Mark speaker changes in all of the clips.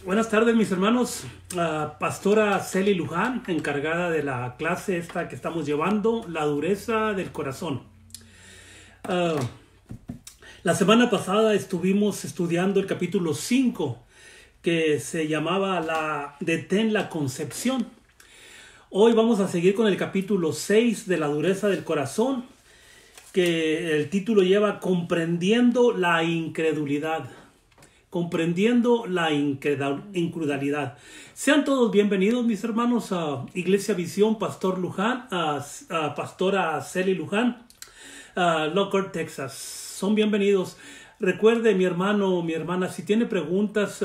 Speaker 1: Buenas tardes mis hermanos. Pastora Celi Luján, encargada de la clase esta que estamos llevando, la dureza del corazón. La semana pasada estuvimos estudiando el capítulo 5, que se llamaba Detén la concepción. Hoy vamos a seguir con el capítulo 6 de la dureza del corazón, que el título lleva Comprendiendo la incredulidad. Comprendiendo la incredulidad. Sean todos bienvenidos, mis hermanos, a Iglesia Visión, Pastor Luján, a Pastora Celi Luján, Lockhart, Texas. Son bienvenidos. Recuerde, mi hermano, mi hermana, si tiene preguntas,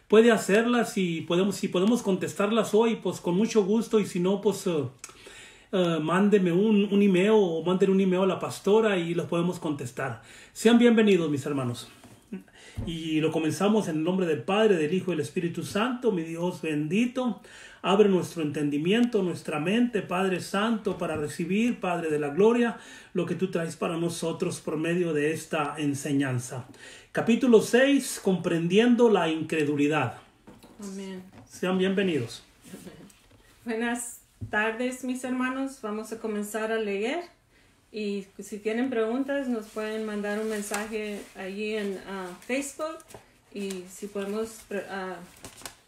Speaker 1: puede hacerlas y si podemos contestarlas hoy, pues con mucho gusto, y si no, pues mándeme un email o manden un email a la pastora y los podemos contestar. Sean bienvenidos, mis hermanos. Y lo comenzamos en el nombre del Padre, del Hijo y del Espíritu Santo. Mi Dios bendito, abre nuestro entendimiento, nuestra mente, Padre Santo, para recibir, Padre de la gloria, lo que tú traes para nosotros por medio de esta enseñanza. Capítulo 6, Comprendiendo la incredulidad.
Speaker 2: Amén.
Speaker 1: Sean bienvenidos.
Speaker 2: Buenas tardes, mis hermanos. Vamos a comenzar a leer. Y si tienen preguntas, nos pueden mandar un mensaje allí en Facebook. Y si podemos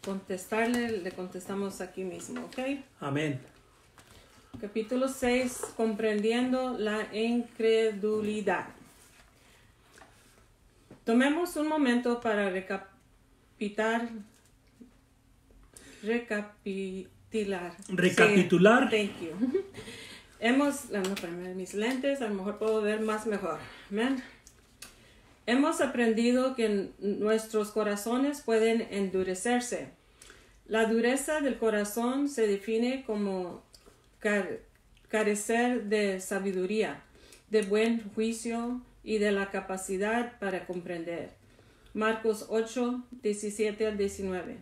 Speaker 2: contestarle, le contestamos aquí mismo, ¿ok?
Speaker 1: Amén.
Speaker 2: Capítulo 6, Comprendiendo la incredulidad. Tomemos un momento para recapitular.
Speaker 1: Recapitular.
Speaker 2: Sí, thank you. Déjame poner mis lentes, a lo mejor puedo ver más mejor. Amén. Hemos aprendido que nuestros corazones pueden endurecerse. La dureza del corazón se define como carecer de sabiduría, de buen juicio y de la capacidad para comprender. Marcos 8, 17 al 19.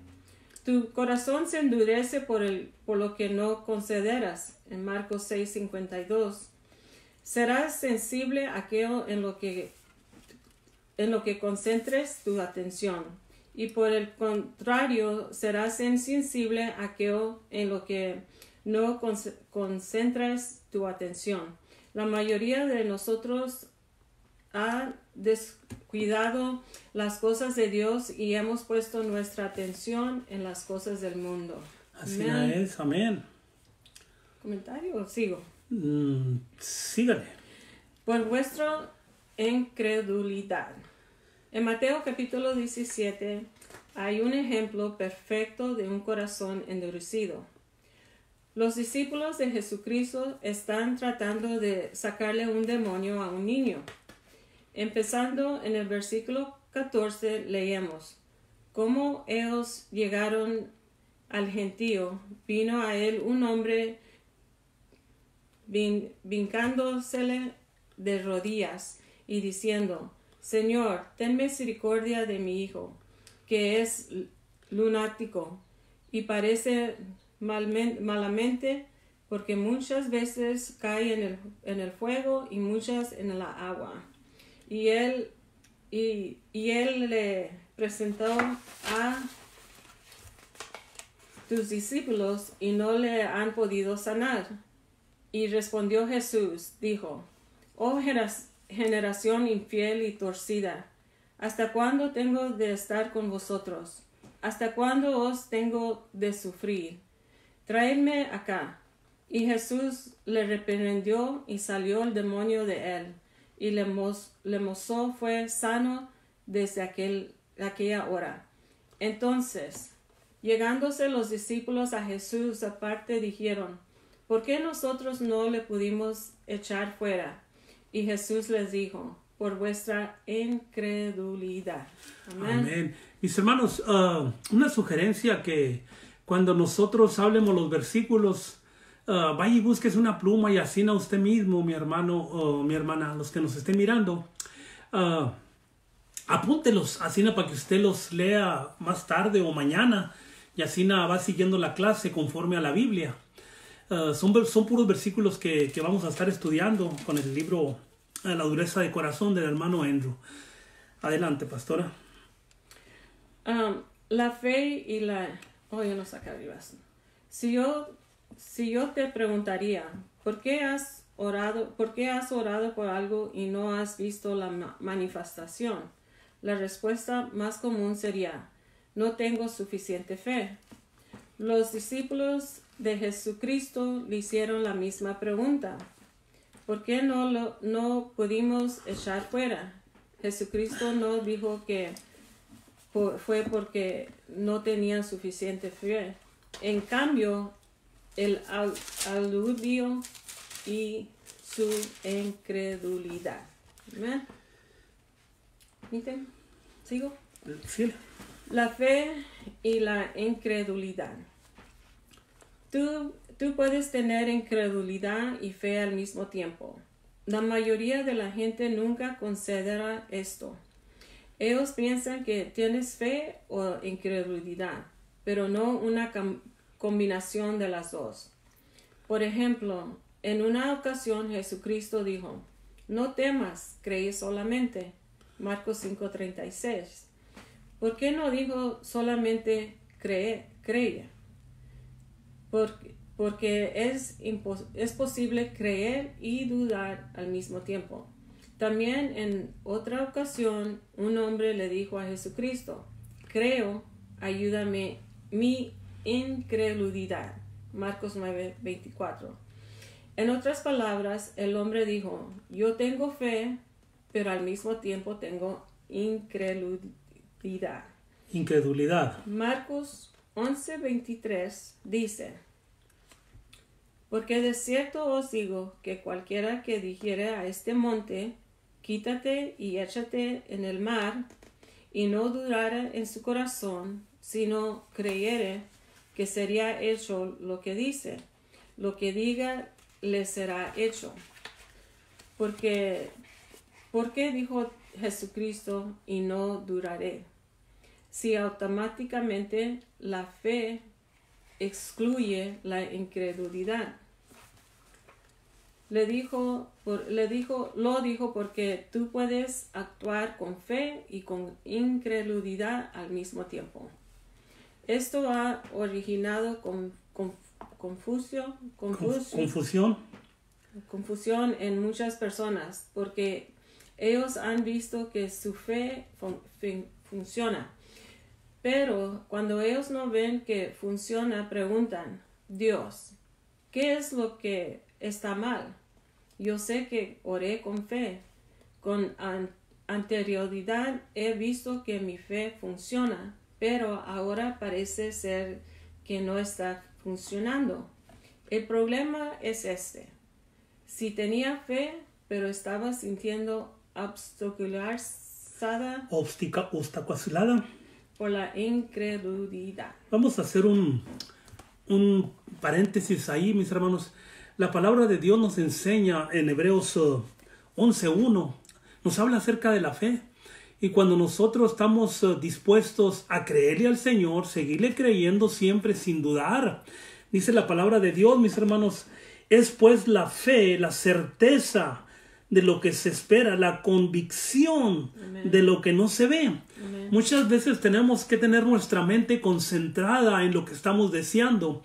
Speaker 2: Tu corazón se endurece por lo que no consideras. En Marcos 6, 52. Serás sensible a aquello en lo que concentres tu atención. Y por el contrario, serás insensible a aquello en lo que no concentras tu atención. La mayoría de nosotros ha descuidado las cosas de Dios y hemos puesto nuestra atención en las cosas del mundo.
Speaker 1: Así es, amén.
Speaker 2: ¿Comentario o sigo?
Speaker 1: Sígale.
Speaker 2: Por vuestra incredulidad. En Mateo capítulo 17 hay un ejemplo perfecto de un corazón endurecido. Los discípulos de Jesucristo están tratando de sacarle un demonio a un niño. Empezando en el versículo 14 leemos: Como ellos llegaron al gentío, vino a él un hombre vincándosele de rodillas y diciendo: Señor, ten misericordia de mi hijo, que es lunático y parece malamente, porque muchas veces cae en el fuego y muchas en la agua. Y él le presentó a tus discípulos y no le han podido sanar. Y respondió Jesús, dijo: Oh generación infiel y torcida, ¿hasta cuándo tengo de estar con vosotros? ¿Hasta cuándo os tengo de sufrir? Traedme acá. Y Jesús le reprendió y salió el demonio de él. Y le mozo fue sano desde aquella hora. Entonces, llegándose los discípulos a Jesús aparte, dijeron: ¿Por qué nosotros no le pudimos echar fuera? Y Jesús les dijo: por vuestra incredulidad. Amén.
Speaker 1: Amén. Mis hermanos, una sugerencia, que cuando nosotros hablemos los versículos, vaya y busques una pluma y asina usted mismo, mi hermano o mi hermana, los que nos estén mirando, apúntelos, asina, para que usted los lea más tarde o mañana, y asina va siguiendo la clase conforme a la Biblia. Son puros versículos que vamos a estar estudiando con el libro La dureza de corazón del hermano Andrew. Adelante, pastora.
Speaker 2: La fe y la... Oh, yo no saqué arriba. Si yo te preguntaría, ¿por qué has orado por algo y no has visto la manifestación? La respuesta más común sería, no tengo suficiente fe. Los discípulos de Jesucristo le hicieron la misma pregunta. ¿Por qué no pudimos echar fuera? Jesucristo no dijo que fue porque no tenían suficiente fe. En cambio, el aludió y su incredulidad. ¿Amén? ¿Sigo?
Speaker 1: Sí.
Speaker 2: La fe y la incredulidad. Tú puedes tener incredulidad y fe al mismo tiempo. La mayoría de la gente nunca considera esto. Ellos piensan que tienes fe o incredulidad, pero no una combinación de las dos. Por ejemplo, en una ocasión Jesucristo dijo, no temas, cree solamente. Marcos 5:36. ¿Por qué no dijo solamente cree? Porque es posible creer y dudar al mismo tiempo. También en otra ocasión, un hombre le dijo a Jesucristo, creo, ayúdame mi incredulidad. Marcos 9:24. En otras palabras, el hombre dijo, yo tengo fe, pero al mismo tiempo tengo incredulidad. Marcos 11:23 dice, porque de cierto os digo que cualquiera que dijere a este monte, quítate y échate en el mar, y no dudara en su corazón, sino creyere que sería hecho lo que dice, lo que diga le será hecho. ¿Por qué dijo Jesucristo y no duraré? Si automáticamente la fe excluye la incredulidad. Lo dijo porque tú puedes actuar con fe y con incredulidad al mismo tiempo. Esto ha originado confusión en muchas personas porque ellos han visto que su fe funciona. Pero cuando ellos no ven que funciona, preguntan, Dios, ¿qué es lo que está mal? Yo sé que oré con fe. Con anterioridad he visto que mi fe funciona, pero ahora parece ser que no está funcionando. El problema es este. Si tenía fe, pero estaba sintiendo obstaculizada por la incredulidad.
Speaker 1: Vamos a hacer un paréntesis ahí, mis hermanos. La palabra de Dios nos enseña en Hebreos 11:1, nos habla acerca de la fe. Y cuando nosotros estamos dispuestos a creerle al Señor, seguirle creyendo siempre sin dudar, dice la palabra de Dios, mis hermanos, es pues la fe, la certeza de lo que se espera, la convicción
Speaker 2: Amén.
Speaker 1: de lo que no se ve.
Speaker 2: Amén.
Speaker 1: Muchas veces tenemos que tener nuestra mente concentrada en lo que estamos deseando,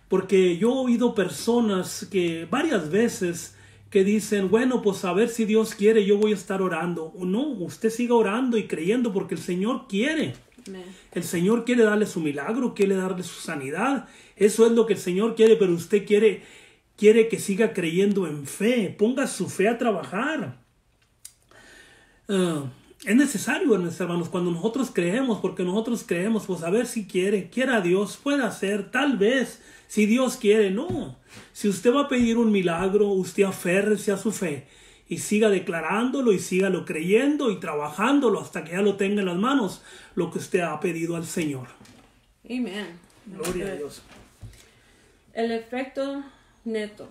Speaker 1: porque yo he oído personas que varias veces que dicen, bueno, pues a ver si Dios quiere, yo voy a estar orando. O no, usted siga orando y creyendo porque el Señor quiere.
Speaker 2: Amén.
Speaker 1: El Señor quiere darle su milagro, quiere darle su sanidad. Eso es lo que el Señor quiere, pero usted quiere que siga creyendo en fe. Ponga su fe a trabajar. Es necesario, mis hermanos, cuando nosotros creemos, porque nosotros creemos, pues a ver si quiera Dios, puede hacer, tal vez, si Dios quiere, no. Si usted va a pedir un milagro, usted aférrese a su fe y siga declarándolo y sígalo creyendo y trabajándolo hasta que ya lo tenga en las manos, lo que usted ha pedido al Señor.
Speaker 2: Amén.
Speaker 1: Gloria a Dios.
Speaker 2: El efecto neto.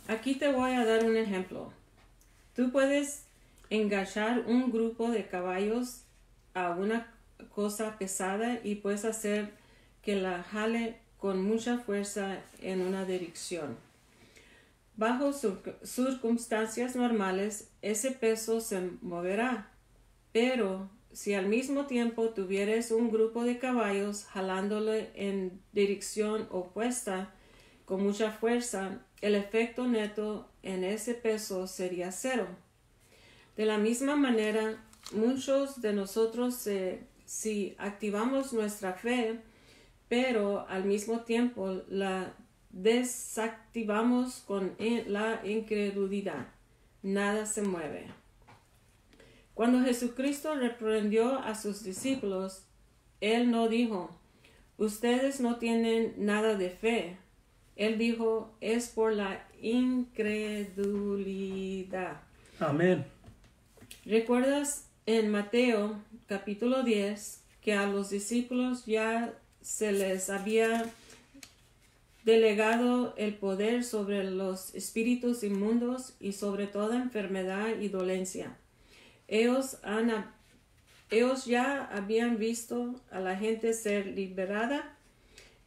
Speaker 2: Aquí te voy a dar un ejemplo. Tú puedes enganchar un grupo de caballos a una cosa pesada y puedes hacer que la jale con mucha fuerza en una dirección. Bajo circunstancias normales, ese peso se moverá, pero si al mismo tiempo tuvieres un grupo de caballos jalándole en dirección opuesta con mucha fuerza, el efecto neto en ese peso sería 0. De la misma manera, muchos de nosotros, si activamos nuestra fe, pero al mismo tiempo la desactivamos con la incredulidad, nada se mueve. Cuando Jesucristo reprendió a sus discípulos, Él no dijo, ustedes no tienen nada de fe. Él dijo, es por la incredulidad.
Speaker 1: Amén.
Speaker 2: ¿Recuerdas en Mateo capítulo 10 que a los discípulos ya se les había delegado el poder sobre los espíritus inmundos y sobre toda enfermedad y dolencia? Ellos ya habían visto a la gente ser liberada.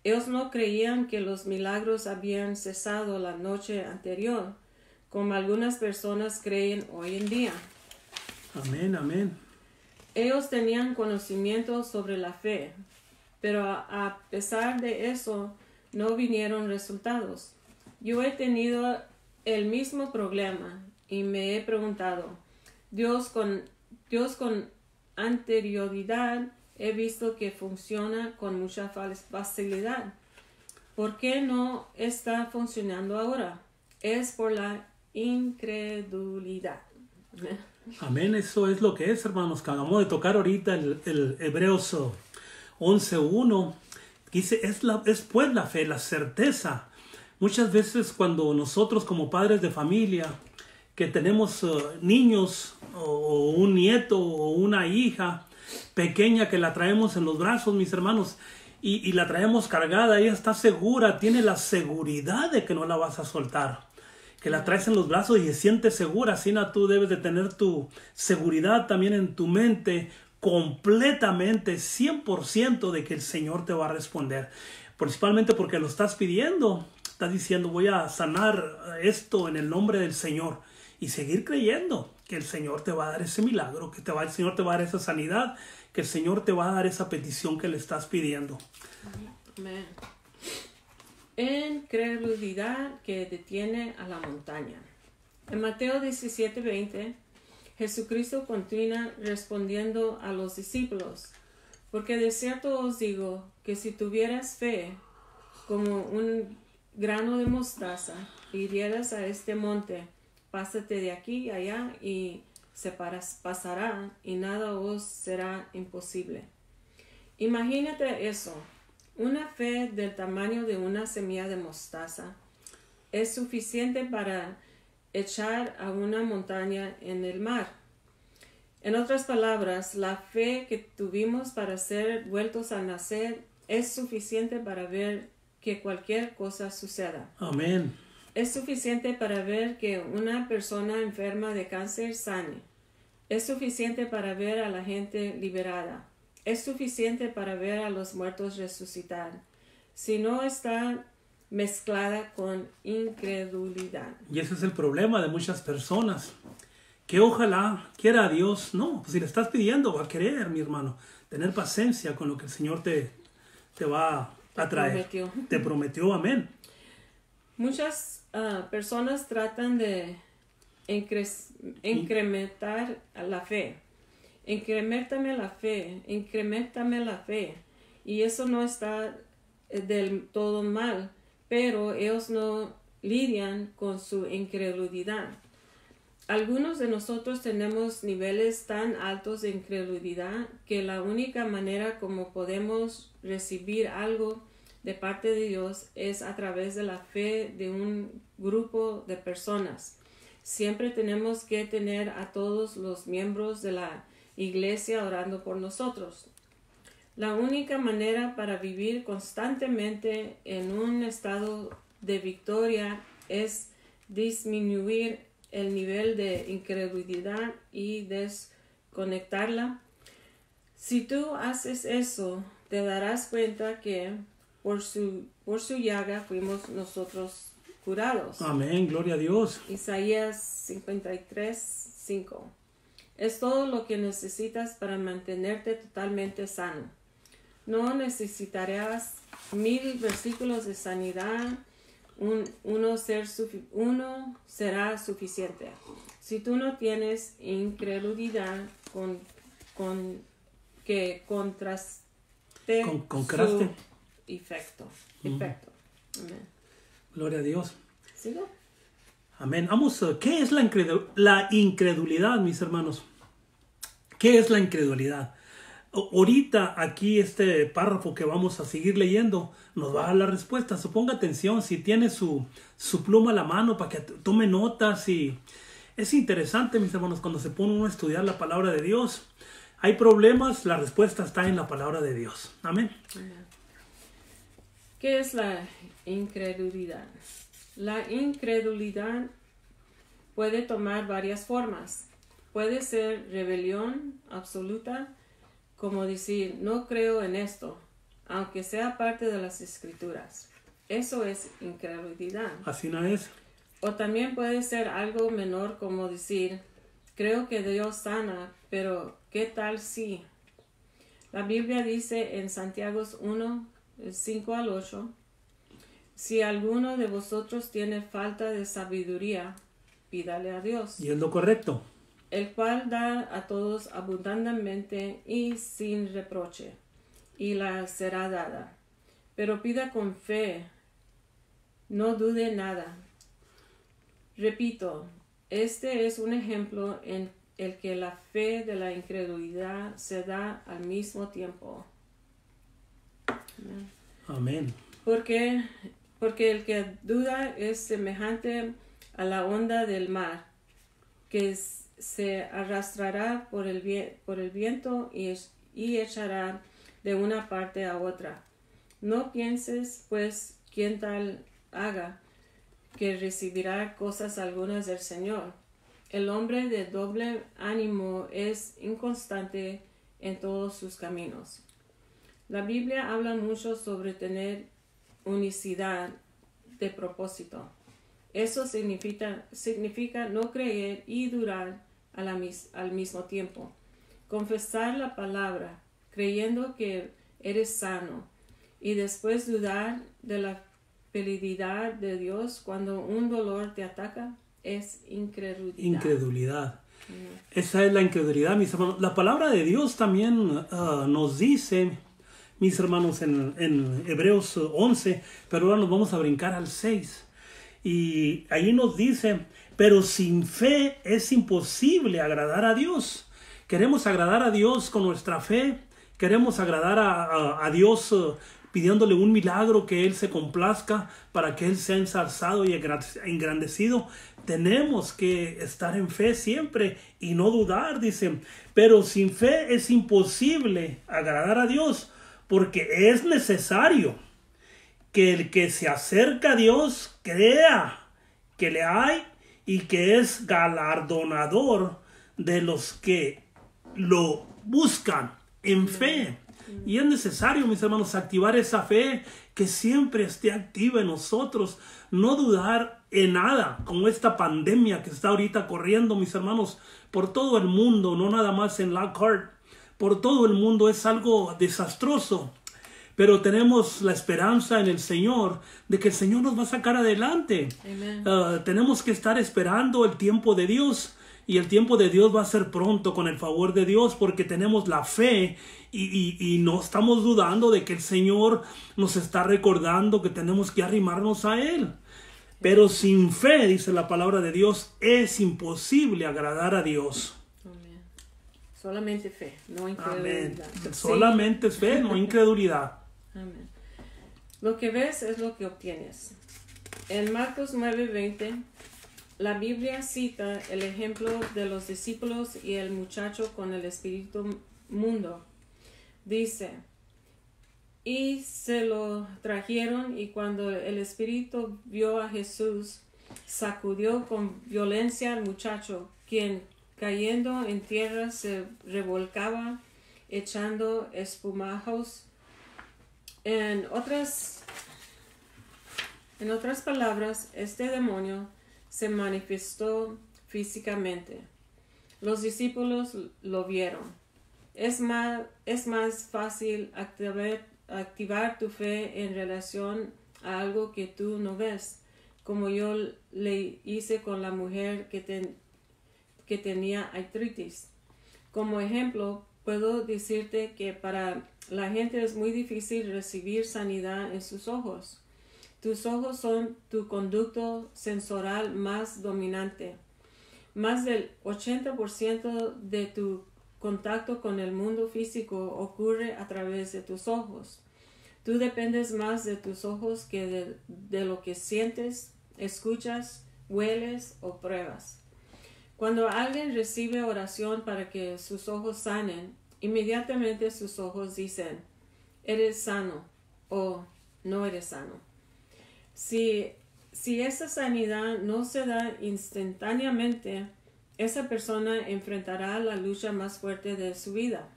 Speaker 2: Ellos no creían que los milagros habían cesado la noche anterior, como algunas personas creen hoy en día.
Speaker 1: Amén, amén.
Speaker 2: Ellos tenían conocimiento sobre la fe, pero a pesar de eso no vinieron resultados. Yo he tenido el mismo problema y me he preguntado, Dios con anterioridad he visto que funciona con mucha facilidad. ¿Por qué no está funcionando ahora? Es por la incredulidad.
Speaker 1: Amén, eso es lo que es, hermanos, que acabamos de tocar ahorita el Hebreos 11:1. Dice, es pues la fe, la certeza. Muchas veces cuando nosotros como padres de familia, que tenemos niños o un nieto o una hija pequeña que la traemos en los brazos, mis hermanos, y la traemos cargada, ella está segura, tiene la seguridad de que no la vas a soltar, que la traes en los brazos y se siente segura. Así tú debes de tener tu seguridad también en tu mente, completamente, 100% de que el Señor te va a responder, principalmente porque lo estás pidiendo. Estás diciendo, voy a sanar esto en el nombre del Señor, y seguir creyendo que el Señor te va a dar ese milagro, que el Señor te va a dar esa sanidad, que el Señor te va a dar esa petición que le estás pidiendo.
Speaker 2: Amén. Incredulidad que detiene a la montaña. En Mateo 17:20, Jesucristo continúa respondiendo a los discípulos, porque de cierto os digo que si tuvieras fe como un grano de mostaza, dirías a este monte, pásate de aquí allá, y se pasará, y nada os será imposible. Imagínate eso. Una fe del tamaño de una semilla de mostaza es suficiente para echar a una montaña en el mar. En otras palabras, la fe que tuvimos para ser vueltos a nacer es suficiente para ver que cualquier cosa suceda.
Speaker 1: Amén.
Speaker 2: Es suficiente para ver que una persona enferma de cáncer sane. Es suficiente para ver a la gente liberada. Es suficiente para ver a los muertos resucitar, si no está mezclada con incredulidad.
Speaker 1: Y ese es el problema de muchas personas, que ojalá quiera a Dios. No, pues si le estás pidiendo, va a querer, mi hermano, tener paciencia con lo que el Señor te va a traer. Te prometió, amén.
Speaker 2: Muchas personas tratan de incrementar la fe. Incrementame la fe. Y eso no está del todo mal, pero ellos no lidian con su incredulidad. Algunos de nosotros tenemos niveles tan altos de incredulidad que la única manera como podemos recibir algo de parte de Dios es a través de la fe de un grupo de personas. Siempre tenemos que tener a todos los miembros de la iglesia orando por nosotros. La única manera para vivir constantemente en un estado de victoria es disminuir el nivel de incredulidad y desconectarla. Si tú haces eso, te darás cuenta que por su llaga fuimos nosotros curados.
Speaker 1: Amén, gloria a Dios.
Speaker 2: Isaías 53:5. Es todo lo que necesitas para mantenerte totalmente sano. No necesitarás 1000 versículos de sanidad. Uno será suficiente. Si tú no tienes incredulidad que contraste su efecto. Amén.
Speaker 1: Gloria a Dios.
Speaker 2: ¿Sigo?
Speaker 1: Amén. Vamos, ¿qué es la incredulidad, mis hermanos? ¿Qué es la incredulidad? Ahorita aquí este párrafo que vamos a seguir leyendo nos va a dar la respuesta. So, ponga atención, si tiene su pluma a la mano para que tome notas. Y es interesante, mis hermanos, cuando se pone uno a estudiar la palabra de Dios. Hay problemas, la respuesta está en la palabra de Dios. Amén.
Speaker 2: ¿Qué es la incredulidad? La incredulidad puede tomar varias formas. Puede ser rebelión absoluta, como decir, no creo en esto, aunque sea parte de las Escrituras. Eso es incredulidad.
Speaker 1: Así no es.
Speaker 2: O también puede ser algo menor, como decir, creo que Dios sana, pero ¿qué tal si? La Biblia dice en Santiago 1, 5 al 8, si alguno de vosotros tiene falta de sabiduría, pídale a Dios.
Speaker 1: Y es lo correcto.
Speaker 2: El cual da a todos abundantemente y sin reproche, y la será dada. Pero pida con fe, no dude nada. Repito, este es un ejemplo en el que la fe de la incredulidad se da al mismo tiempo.
Speaker 1: Amén.
Speaker 2: Porque el que duda es semejante a la onda del mar, que se arrastrará por el viento y echará de una parte a otra. No pienses, pues, quien tal haga, que recibirá cosas algunas del Señor. El hombre de doble ánimo es inconstante en todos sus caminos. La Biblia habla mucho sobre tener unicidad de propósito. Eso significa no creer y durar al mismo tiempo. Confesar la palabra, creyendo que eres sano, y después dudar de la fidelidad de Dios cuando un dolor te ataca, es incredulidad.
Speaker 1: Incredulidad. Esa es la incredulidad, mis hermanos. La palabra de Dios también nos dice, mis hermanos, en Hebreos 11, pero ahora nos vamos a brincar al 6. Y ahí nos dice, pero sin fe es imposible agradar a Dios. Queremos agradar a Dios con nuestra fe. Queremos agradar a Dios pidiéndole un milagro, que Él se complazca para que Él sea ensalzado y engrandecido. Tenemos que estar en fe siempre y no dudar, dice. Pero sin fe es imposible agradar a Dios, porque es necesario que el que se acerca a Dios crea que le hay y que es galardonador de los que lo buscan en fe. Y es necesario, mis hermanos, activar esa fe, que siempre esté activa en nosotros. No dudar en nada, como esta pandemia que está ahorita corriendo, mis hermanos, por todo el mundo, no nada más en Lockhart. Por todo el mundo es algo desastroso. Pero tenemos la esperanza en el Señor de que el Señor nos va a sacar adelante. Tenemos que estar esperando el tiempo de Dios. Y el tiempo de Dios va a ser pronto con el favor de Dios, porque tenemos la fe y no estamos dudando de que el Señor nos está recordando que tenemos que arrimarnos a Él. Pero sin fe, dice la palabra de Dios, es imposible agradar a Dios.
Speaker 2: Amén. Solamente fe, no incredulidad.
Speaker 1: Amén. Solamente fe, no incredulidad.
Speaker 2: Amén. Lo que ves es lo que obtienes. En Marcos 9:20, la Biblia cita el ejemplo de los discípulos y el muchacho con el espíritu mundo. Dice, y se lo trajeron, y cuando el espíritu vio a Jesús, sacudió con violencia al muchacho, quien cayendo en tierra se revolcaba, echando espumajos. En otras palabras, este demonio se manifestó físicamente. Los discípulos lo vieron. Es más fácil activar tu fe en relación a algo que tú no ves, como yo le hice con la mujer que tenía artritis. Como ejemplo, puedo decirte que para la gente es muy difícil recibir sanidad en sus ojos. Tus ojos son tu conducto sensorial más dominante. Más del 80% de tu contacto con el mundo físico ocurre a través de tus ojos. Tú dependes más de tus ojos que de lo que sientes, escuchas, hueles o pruebas. Cuando alguien recibe oración para que sus ojos sanen, inmediatamente sus ojos dicen, eres sano o no eres sano. Si esa sanidad no se da instantáneamente, esa persona enfrentará la lucha más fuerte de su vida.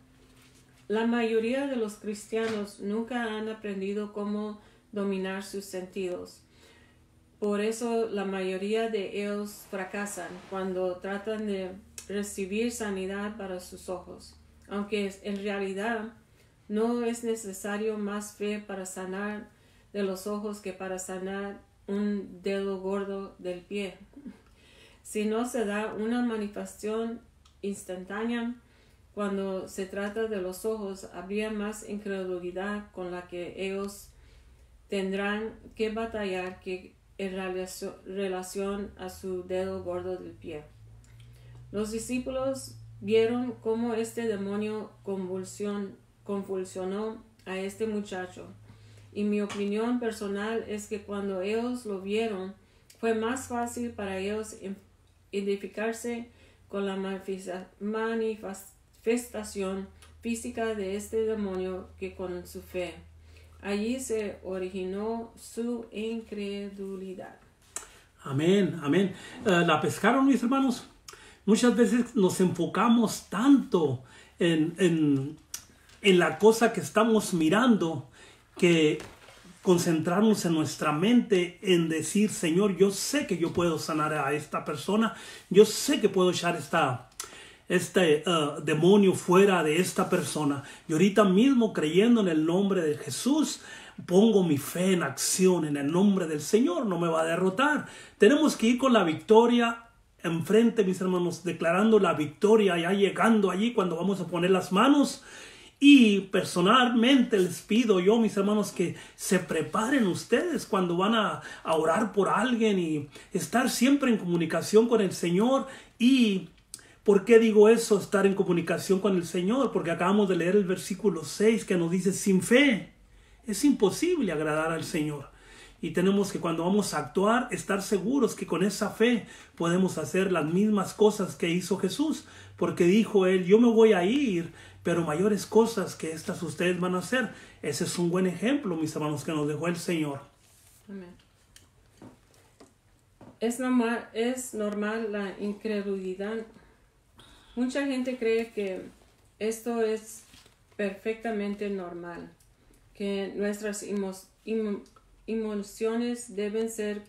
Speaker 2: La mayoría de los cristianos nunca han aprendido cómo dominar sus sentidos. Por eso la mayoría de ellos fracasan cuando tratan de recibir sanidad para sus ojos, aunque en realidad no es necesario más fe para sanar de los ojos que para sanar un dedo gordo del pie. Si no se da una manifestación instantánea cuando se trata de los ojos, habría más incredulidad con la que ellos tendrán que batallar que en relación a su dedo gordo del pie. Los discípulos vieron cómo este demonio convulsionó a este muchacho. Y mi opinión personal es que cuando ellos lo vieron, fue más fácil para ellos identificarse con la manifestación física de este demonio que con su fe. Allí se originó su incredulidad.
Speaker 1: Amén, amén. ¿La pescaron, mis hermanos? Muchas veces nos enfocamos tanto en la cosa que estamos mirando que concentrarnos en nuestra mente en decir, Señor, yo sé que yo puedo sanar a esta persona, yo sé que puedo echar este demonio fuera de esta persona. Y ahorita mismo, creyendo en el nombre de Jesús, pongo mi fe en acción en el nombre del Señor. No me va a derrotar. Tenemos que ir con la victoria enfrente, mis hermanos, declarando la victoria, ya llegando allí cuando vamos a poner las manos. Y personalmente les pido yo, mis hermanos, que se preparen ustedes cuando van a orar por alguien y estar siempre en comunicación con el Señor. Y ¿por qué digo eso, estar en comunicación con el Señor? Porque acabamos de leer el versículo 6 que nos dice, sin fe es imposible agradar al Señor. Y tenemos que, cuando vamos a actuar, estar seguros que con esa fe podemos hacer las mismas cosas que hizo Jesús. Porque dijo él, yo me voy a ir, pero mayores cosas que estas ustedes van a hacer. Ese es un buen ejemplo, mis hermanos, que nos dejó el Señor.
Speaker 2: Amén. Es normal la incredulidad. Mucha gente cree que esto es perfectamente normal, que nuestras emociones deben ser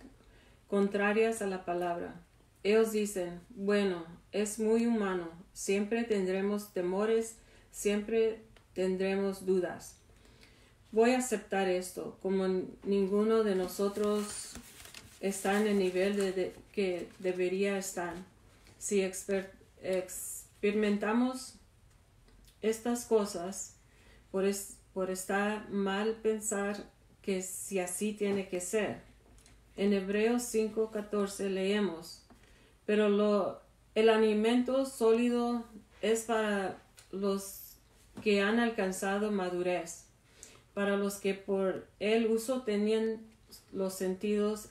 Speaker 2: contrarias a la palabra. Ellos dicen, bueno, es muy humano, siempre tendremos temores, siempre tendremos dudas. Voy a aceptar esto, como ninguno de nosotros está en el nivel que debería estar. Si experimentamos estas cosas, por estar mal pensar que si así tiene que ser. En Hebreos 5:14 leemos, pero el alimento sólido es para los que han alcanzado madurez, para los que por el uso tenían los sentidos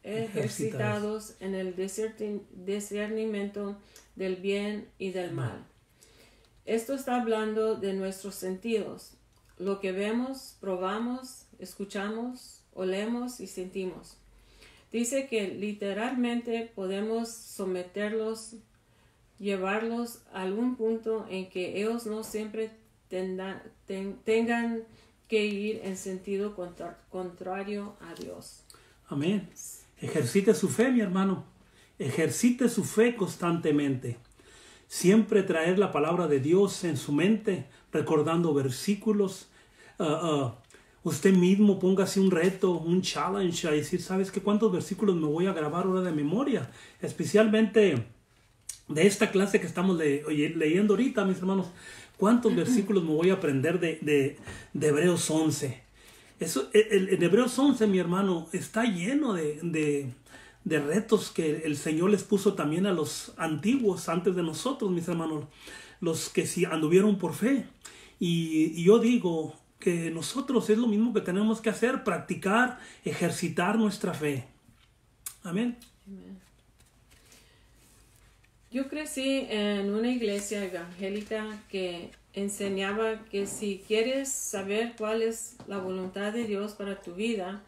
Speaker 2: ejercitados en el discernimiento del bien y del mal. Esto está hablando de nuestros sentidos, lo que vemos, probamos, escuchamos, olemos y sentimos. Dice que literalmente podemos someterlos, llevarlos a algún punto en que ellos no siempre tengan que ir en sentido contrario a Dios.
Speaker 1: Amén. Ejercite su fe, mi hermano. Ejercite su fe constantemente. Siempre traer la palabra de Dios en su mente, recordando versículos. Usted mismo póngase un reto, un challenge, a decir, ¿sabes qué? ¿Cuántos versículos me voy a grabar ahora de memoria? Especialmente de esta clase que estamos leyendo ahorita, mis hermanos. ¿Cuántos versículos me voy a aprender de Hebreos 11? En Hebreos 11, mi hermano, está lleno de retos que el Señor les puso también a los antiguos, antes de nosotros, mis hermanos, los que sí anduvieron por fe. Y yo digo que nosotros es lo mismo que tenemos que hacer, practicar, ejercitar nuestra fe. Amén.
Speaker 2: Amén. Yo crecí en una iglesia evangélica que enseñaba que si quieres saber cuál es la voluntad de Dios para tu vida,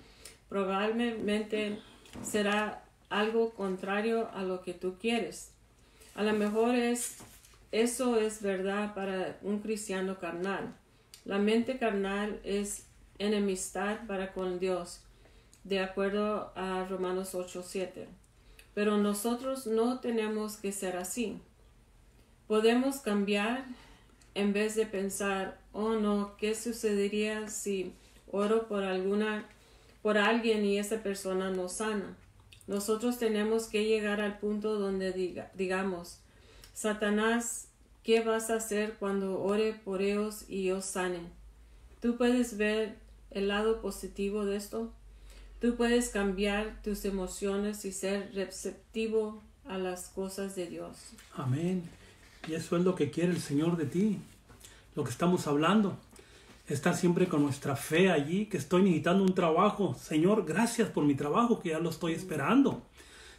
Speaker 2: probablemente será algo contrario a lo que tú quieres. A lo mejor eso es verdad para un cristiano carnal. La mente carnal es enemistad para con Dios, de acuerdo a Romanos 8:7. Pero nosotros no tenemos que ser así. Podemos cambiar en vez de pensar, oh no, ¿qué sucedería si oro por alguien y esa persona no sana? Nosotros tenemos que llegar al punto donde digamos, Satanás, ¿qué vas a hacer cuando ore por ellos y ellos sanen? ¿Tú puedes ver el lado positivo de esto? Tú puedes cambiar tus emociones y ser receptivo a las cosas de Dios.
Speaker 1: Amén. Y eso es lo que quiere el Señor de ti. Lo que estamos hablando. Estar siempre con nuestra fe allí, que estoy necesitando un trabajo. Señor, gracias por mi trabajo, que ya lo estoy esperando.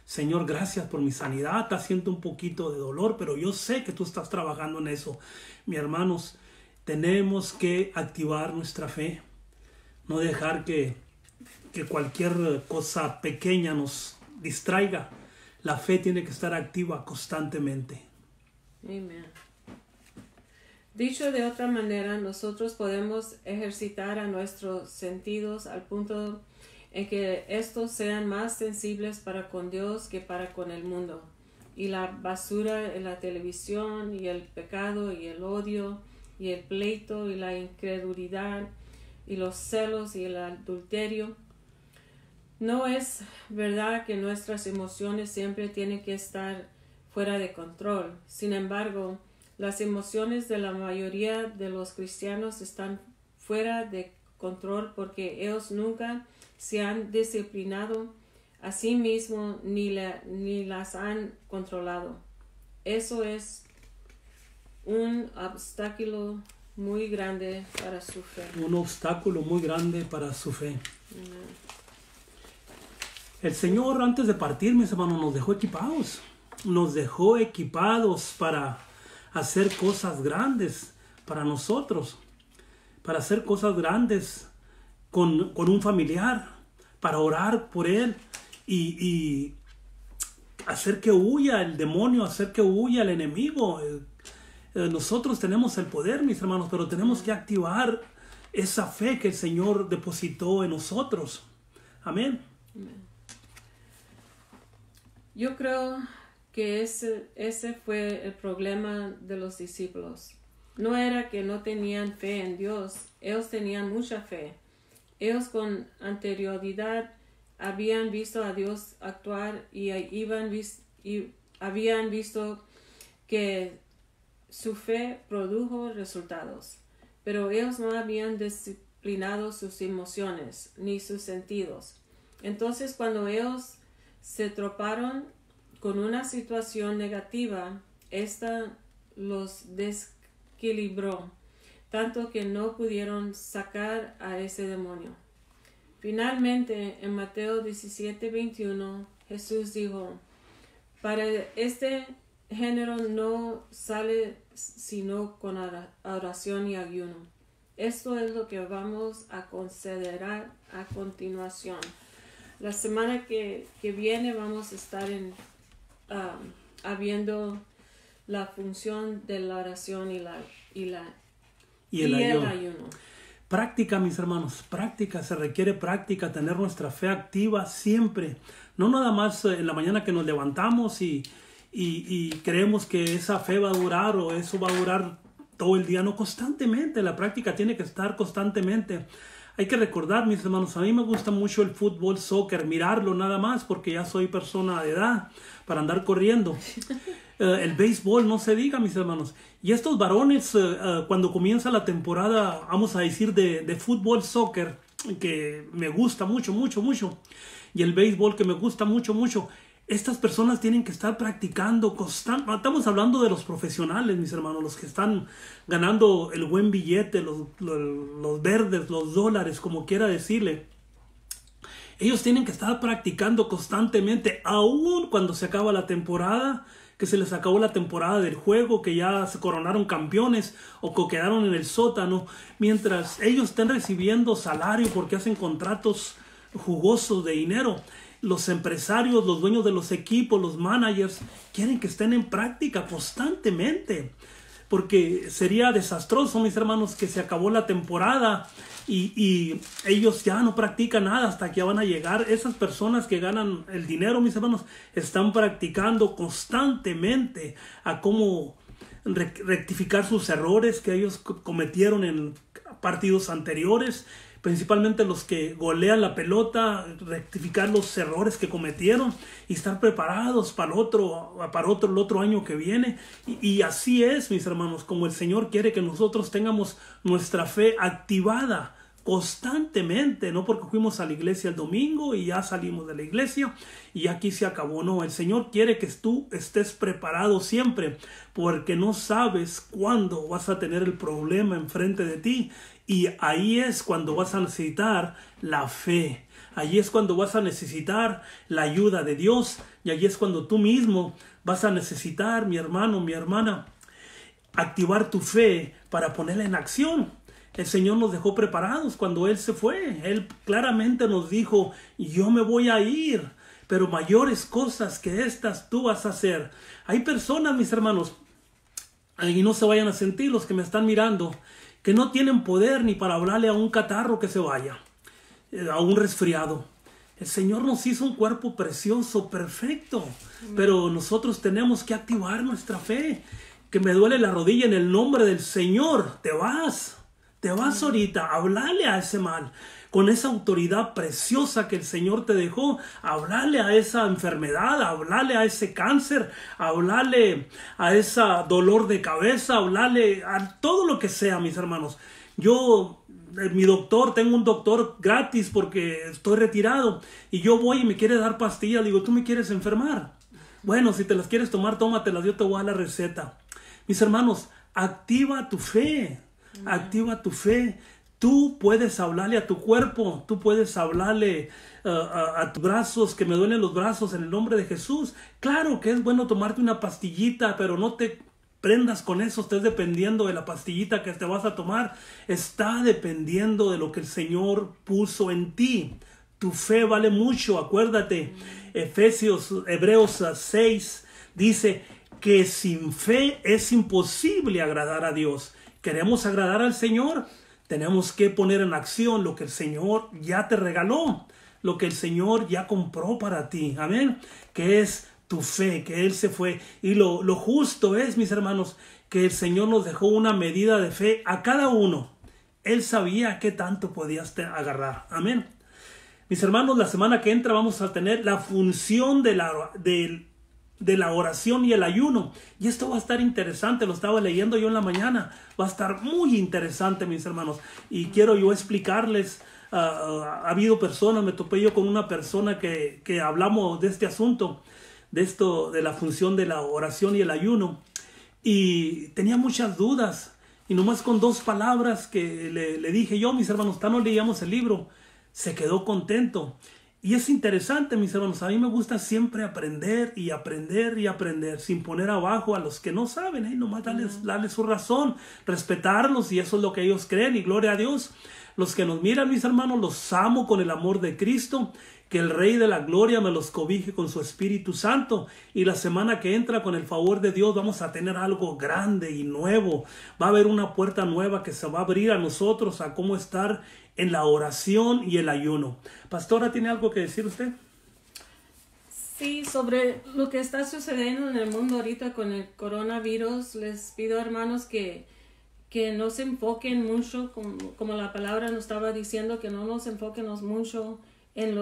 Speaker 1: Señor, gracias por mi sanidad. Está haciendo un poquito de dolor, pero yo sé que tú estás trabajando en eso. Mis hermanos, tenemos que activar nuestra fe. No dejar que cualquier cosa pequeña nos distraiga. La fe tiene que estar activa constantemente.
Speaker 2: Amén. Dicho de otra manera, nosotros podemos ejercitar a nuestros sentidos al punto en que estos sean más sensibles para con Dios que para con el mundo. Y la basura en la televisión, y el pecado, y el odio, y el pleito, y la incredulidad, y los celos, y el adulterio. No es verdad que nuestras emociones siempre tienen que estar fuera de control. Sin embargo, las emociones de la mayoría de los cristianos están fuera de control porque ellos nunca se han disciplinado a sí mismos ni las han controlado. Eso es un obstáculo muy grande para su fe.
Speaker 1: Un obstáculo muy grande para su fe. El Señor, antes de partir, mis hermanos, nos dejó equipados. Nos dejó equipados para hacer cosas grandes para nosotros. Para hacer cosas grandes con un familiar. Para orar por él. Y hacer que huya el demonio, hacer que huya el enemigo. Nosotros tenemos el poder, mis hermanos, pero tenemos que activar esa fe que el Señor depositó en nosotros. Amén.
Speaker 2: Yo creo que ese fue el problema de los discípulos. No era que no tenían fe en Dios, ellos tenían mucha fe. Ellos con anterioridad habían visto a Dios actuar y habían visto que su fe produjo resultados. Pero ellos no habían disciplinado sus emociones ni sus sentidos. Entonces, cuando ellos se troparon con una situación negativa, esta los desequilibró, tanto que no pudieron sacar a ese demonio. Finalmente, en Mateo 17:21, Jesús dijo, para este género no sale sino con oración y ayuno. Esto es lo que vamos a considerar a continuación. La semana que viene vamos a estar viendo la función de la oración y el ayuno.
Speaker 1: Práctica, mis hermanos, práctica, se requiere práctica, tener nuestra fe activa siempre. No nada más en la mañana que nos levantamos y y creemos que esa fe va a durar o eso va a durar todo el día. No, constantemente, la práctica tiene que estar constantemente. Hay que recordar, mis hermanos, a mí me gusta mucho el fútbol, soccer, mirarlo nada más porque ya soy persona de edad para andar corriendo. El béisbol, no se diga, mis hermanos. Y estos varones, cuando comienza la temporada, vamos a decir, de fútbol, soccer, que me gusta mucho, mucho, mucho, y el béisbol que me gusta mucho, mucho, estas personas tienen que estar practicando constantemente. Estamos hablando de los profesionales, mis hermanos, los que están ganando el buen billete, los verdes, los dólares, como quiera decirle. Ellos tienen que estar practicando constantemente, aún cuando se acaba la temporada, que se les acabó la temporada del juego, que ya se coronaron campeones o que quedaron en el sótano. Mientras ellos estén recibiendo salario porque hacen contratos jugosos de dinero, los empresarios, los dueños de los equipos, los managers, quieren que estén en práctica constantemente. Porque sería desastroso, mis hermanos, que se acabó la temporada y ellos ya no practican nada hasta que ya van a llegar. Esas personas que ganan el dinero, mis hermanos, están practicando constantemente a cómo rectificar sus errores que ellos cometieron en partidos anteriores. Principalmente los que golean la pelota, rectificar los errores que cometieron y estar preparados para el otro año que viene. Y así es, mis hermanos, como el Señor quiere que nosotros tengamos nuestra fe activada constantemente, no porque fuimos a la iglesia el domingo y ya salimos de la iglesia y aquí se acabó. No, el Señor quiere que tú estés preparado siempre, porque no sabes cuándo vas a tener el problema enfrente de ti. Y ahí es cuando vas a necesitar la fe. Allí es cuando vas a necesitar la ayuda de Dios. Y allí es cuando tú mismo vas a necesitar, mi hermano, mi hermana, activar tu fe para ponerla en acción. El Señor nos dejó preparados cuando Él se fue. Él claramente nos dijo, yo me voy a ir, pero mayores cosas que estas tú vas a hacer. Hay personas, mis hermanos, y no se vayan a sentir los que me están mirando, que no tienen poder ni para hablarle a un catarro que se vaya, a un resfriado. El Señor nos hizo un cuerpo precioso, perfecto, pero nosotros tenemos que activar nuestra fe. Que me duele la rodilla, en el nombre del Señor, te vas ahorita, hablarle a ese mal. Con esa autoridad preciosa que el Señor te dejó, hablarle a esa enfermedad, hablarle a ese cáncer, hablarle a ese dolor de cabeza, hablarle a todo lo que sea, mis hermanos. Yo, mi doctor, tengo un doctor gratis porque estoy retirado y yo voy y me quiere dar pastillas. Digo, ¿tú me quieres enfermar? Bueno, si te las quieres tomar, tómatelas, yo te voy a dar la receta. Mis hermanos, activa tu fe, activa tu fe. Tú puedes hablarle a tu cuerpo, tú puedes hablarle a tus brazos, que me duelen los brazos en el nombre de Jesús. Claro que es bueno tomarte una pastillita, pero no te prendas con eso, estés dependiendo de la pastillita que te vas a tomar. Está dependiendo de lo que el Señor puso en ti. Tu fe vale mucho, acuérdate. Hebreos 6 dice que sin fe es imposible agradar a Dios. ¿Queremos agradar al Señor? Tenemos que poner en acción lo que el Señor ya te regaló, lo que el Señor ya compró para ti. Amén. Que es tu fe, que Él se fue. Y lo justo es, mis hermanos, que el Señor nos dejó una medida de fe a cada uno. Él sabía qué tanto podías agarrar. Amén. Mis hermanos, la semana que entra vamos a tener la función de la oración y el ayuno. Y esto va a estar interesante, lo estaba leyendo yo en la mañana. Va a estar muy interesante, mis hermanos. Y quiero yo explicarles, ha habido personas, me topé yo con una persona que hablamos de este asunto, de la función de la oración y el ayuno. Y tenía muchas dudas. Y nomás con 2 palabras que le dije yo, mis hermanos, no leíamos el libro, se quedó contento. Y es interesante, mis hermanos, a mí me gusta siempre aprender y aprender y aprender, sin poner abajo a los que no saben, nomás darles su razón, respetarlos, y eso es lo que ellos creen, y gloria a Dios. Los que nos miran, mis hermanos, los amo con el amor de Cristo. Que el Rey de la Gloria me los cobije con su Espíritu Santo. Y la semana que entra, con el favor de Dios, vamos a tener algo grande y nuevo. Va a haber una puerta nueva que se va a abrir a nosotros, a cómo estar en la oración y el ayuno. Pastora, ¿tiene algo que decir usted?
Speaker 2: Sí, sobre lo que está sucediendo en el mundo ahorita con el coronavirus, les pido, hermanos, que no se enfoquen mucho, como la palabra nos estaba diciendo, que no nos enfoquemos mucho en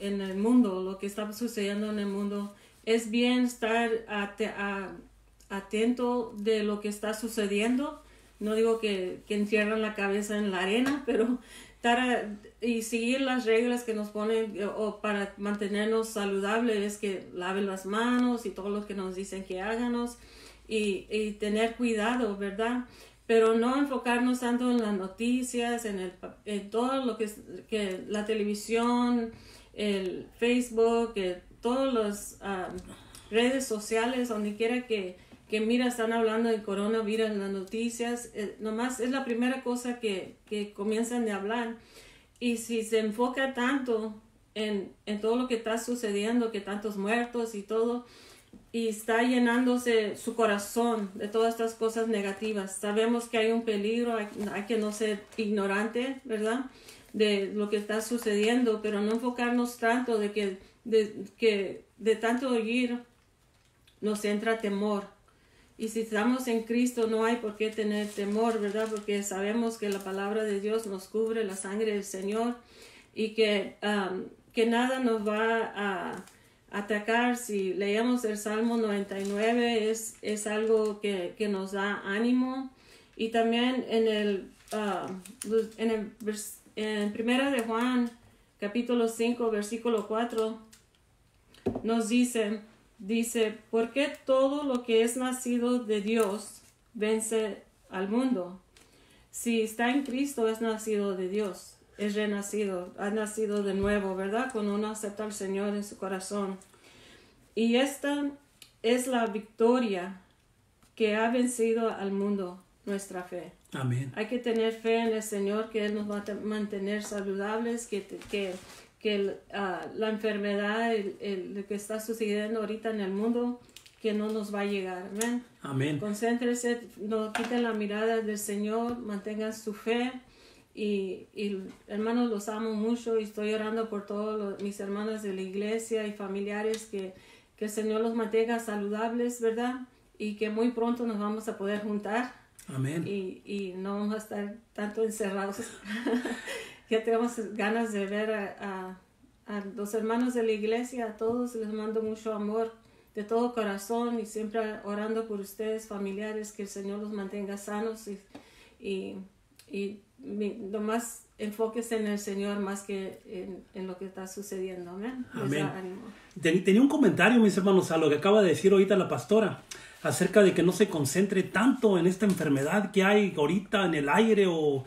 Speaker 2: el mundo, lo que está sucediendo en el mundo. Es bien estar atento de lo que está sucediendo. No digo que encierran la cabeza en la arena, pero y seguir las reglas que nos ponen o para mantenernos saludables, es que laven las manos y todo lo que nos dicen que háganos y tener cuidado, ¿verdad? Pero no enfocarnos tanto en las noticias, en todo lo que la televisión, el Facebook, todas las redes sociales, donde quiera que mira, están hablando de coronavirus en las noticias. Nomás es la primera cosa que comienzan de hablar. Y si se enfoca tanto en todo lo que está sucediendo, que tantos muertos y todo, y está llenándose su corazón de todas estas cosas negativas. Sabemos que hay un peligro, hay que no ser ignorante, ¿verdad?, de lo que está sucediendo, pero no enfocarnos tanto de que tanto oír nos entra temor. Y si estamos en Cristo no hay por qué tener temor, ¿verdad? Porque sabemos que la palabra de Dios nos cubre, la sangre del Señor, y que nada nos va a atacar. Si leemos el Salmo 99 es algo que nos da ánimo. Y también en Primera de Juan capítulo 5 versículo 4 nos dice, porque todo lo que es nacido de Dios vence al mundo. Si está en Cristo es nacido de Dios, es renacido, ha nacido de nuevo, ¿verdad? Cuando uno acepta al Señor en su corazón. Y esta es la victoria que ha vencido al mundo, nuestra fe.
Speaker 1: Amén.
Speaker 2: Hay que tener fe en el Señor, que Él nos va a mantener saludables, que la enfermedad, lo que está sucediendo ahorita en el mundo, que no nos va a llegar. Amén.
Speaker 1: Amén.
Speaker 2: Concéntrense, no quiten la mirada del Señor, mantengan su fe. Y hermanos, los amo mucho y estoy orando por todos mis hermanos de la iglesia y familiares, que el Señor los mantenga saludables, ¿verdad? Y que muy pronto nos vamos a poder juntar.
Speaker 1: Amén.
Speaker 2: Y no vamos a estar tanto encerrados. Ya tenemos ganas de ver a los hermanos de la iglesia, a todos les mando mucho amor de todo corazón y siempre orando por ustedes, familiares, que el Señor los mantenga sanos y nomás enfóquese en el Señor más que en lo que está sucediendo. Amén.
Speaker 1: Amén. Tenía un comentario, mis hermanos, a lo que acaba de decir ahorita la pastora, acerca de que no se concentre tanto en esta enfermedad que hay ahorita en el aire o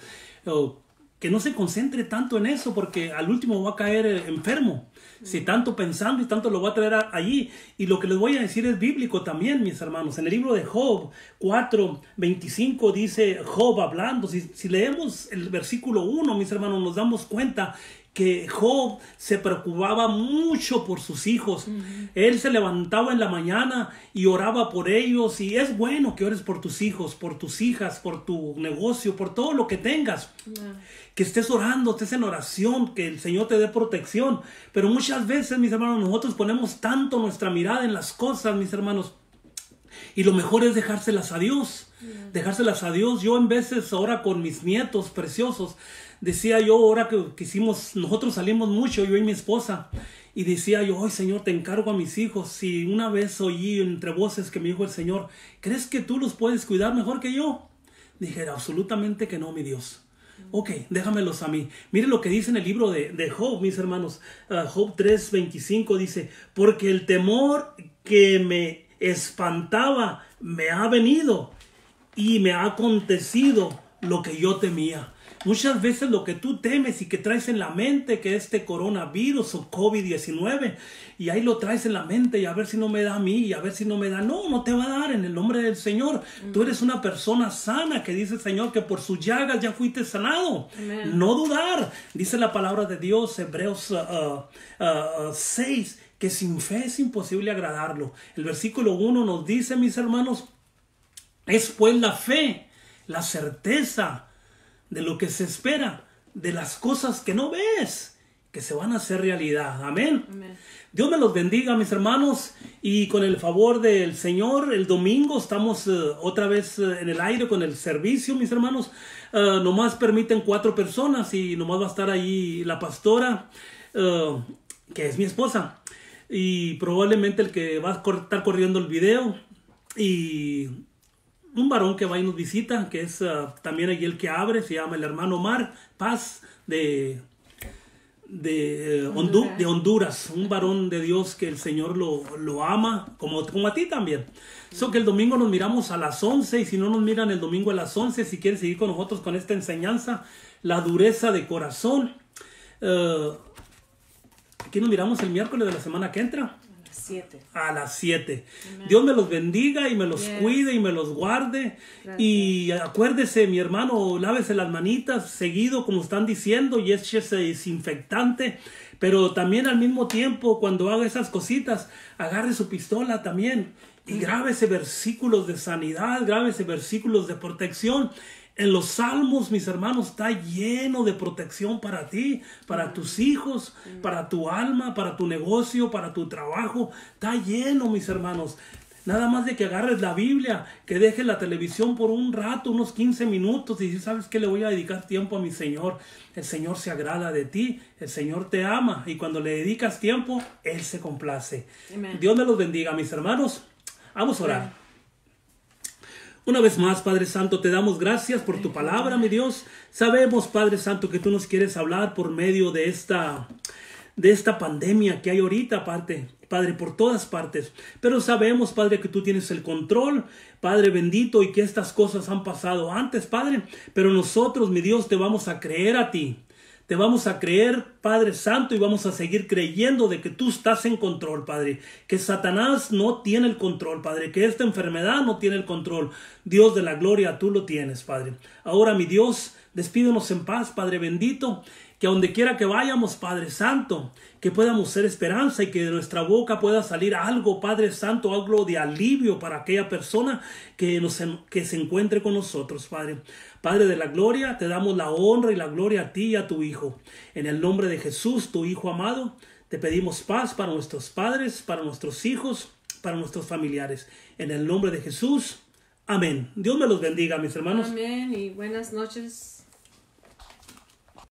Speaker 1: que no se concentre tanto en eso, porque al último va a caer enfermo. Si tanto pensando y tanto lo va a traer allí. Y lo que les voy a decir es bíblico también, mis hermanos. En el libro de Job 4:25 dice Job hablando. Si leemos el versículo 1, mis hermanos, nos damos cuenta que Job se preocupaba mucho por sus hijos. Él se levantaba en la mañana y oraba por ellos. Y es bueno que ores por tus hijos, por tus hijas, por tu negocio, por todo lo que tengas. Que estés orando, estés en oración, que el Señor te dé protección. Pero muchas veces, mis hermanos, nosotros ponemos tanto nuestra mirada en las cosas, mis hermanos. Y lo mejor es dejárselas a Dios. Dejárselas a Dios. Yo en veces ahora con mis nietos preciosos, decía yo, ahora que hicimos, nosotros salimos mucho, yo y mi esposa, y decía yo, ay Señor, te encargo a mis hijos. Si una vez oí entre voces que me dijo el Señor, ¿crees que tú los puedes cuidar mejor que yo? Dije, absolutamente que no, mi Dios. Ok, déjamelos a mí. Mire lo que dice en el libro de Job, mis hermanos. Job 3:25 dice, porque el temor que me espantaba me ha venido y me ha acontecido lo que yo temía. Muchas veces lo que tú temes y que traes en la mente, que este coronavirus o COVID-19, y ahí lo traes en la mente, y a ver si no me da a mí, y a ver si no me da. No te va a dar en el nombre del Señor. Tú eres una persona sana, que dice el Señor que por sus llagas ya fuiste sanado. Amen. No dudar. Dice la palabra de Dios, Hebreos 6, que sin fe es imposible agradarlo. El versículo 1 nos dice, mis hermanos, es pues la fe, la certeza de lo que se espera, de las cosas que no ves. que se van a hacer realidad. Amén.
Speaker 2: Amén.
Speaker 1: Dios me los bendiga, mis hermanos, y con el favor del Señor, el domingo estamos otra vez en el aire con el servicio, mis hermanos. Nomás permiten 4 personas y nomás va a estar ahí la pastora, que es mi esposa, y probablemente el que va a estar corriendo el video, y un varón que va y nos visita, que es también allí el que abre, se llama el hermano Omar Paz de Honduras, un varón de Dios que el Señor lo ama, como a ti también. So que el domingo nos miramos a las 11, y si no nos miran el domingo a las 11, si quieren seguir con nosotros con esta enseñanza, la dureza de corazón. Aquí nos miramos el miércoles de la semana que entra. A las 7. Dios me los bendiga y me los cuide y me los guarde. Gracias. Y acuérdese, mi hermano, lávese las manitas seguido, como están diciendo, y échese desinfectante. Pero también al mismo tiempo, cuando haga esas cositas, agarre su pistola también y grábese versículos de sanidad, grábese versículos de protección. En los salmos, mis hermanos, está lleno de protección para ti, para tus hijos, para tu alma, para tu negocio, para tu trabajo. Está lleno, mis hermanos. Nada más de que agarres la Biblia, que dejes la televisión por un rato, unos 15 minutos, y si sabes que le voy a dedicar tiempo a mi Señor. El Señor se agrada de ti, el Señor te ama, y cuando le dedicas tiempo, Él se complace. Amen. Dios me los bendiga, mis hermanos. Vamos a orar. Una vez más, Padre Santo, te damos gracias por tu palabra, mi Dios. Sabemos, Padre Santo, que tú nos quieres hablar por medio de esta pandemia que hay ahorita, Padre, por todas partes. Pero sabemos, Padre, que tú tienes el control, Padre bendito, y que estas cosas han pasado antes, Padre. Pero nosotros, mi Dios, te vamos a creer a ti. Te vamos a creer, Padre Santo, y vamos a seguir creyendo de que tú estás en control, Padre. Que Satanás no tiene el control, Padre. Que esta enfermedad no tiene el control. Dios de la gloria, tú lo tienes, Padre. Ahora, mi Dios, despídenos en paz, Padre bendito. Que a donde quiera que vayamos, Padre Santo, que podamos ser esperanza, y que de nuestra boca pueda salir algo, Padre Santo, algo de alivio para aquella persona que se encuentre con nosotros, Padre. Padre de la gloria, te damos la honra y la gloria a ti y a tu Hijo. En el nombre de Jesús, tu Hijo amado, te pedimos paz para nuestros padres, para nuestros hijos, para nuestros familiares. En el nombre de Jesús, amén. Dios me los bendiga, mis hermanos.
Speaker 2: Amén, y buenas noches.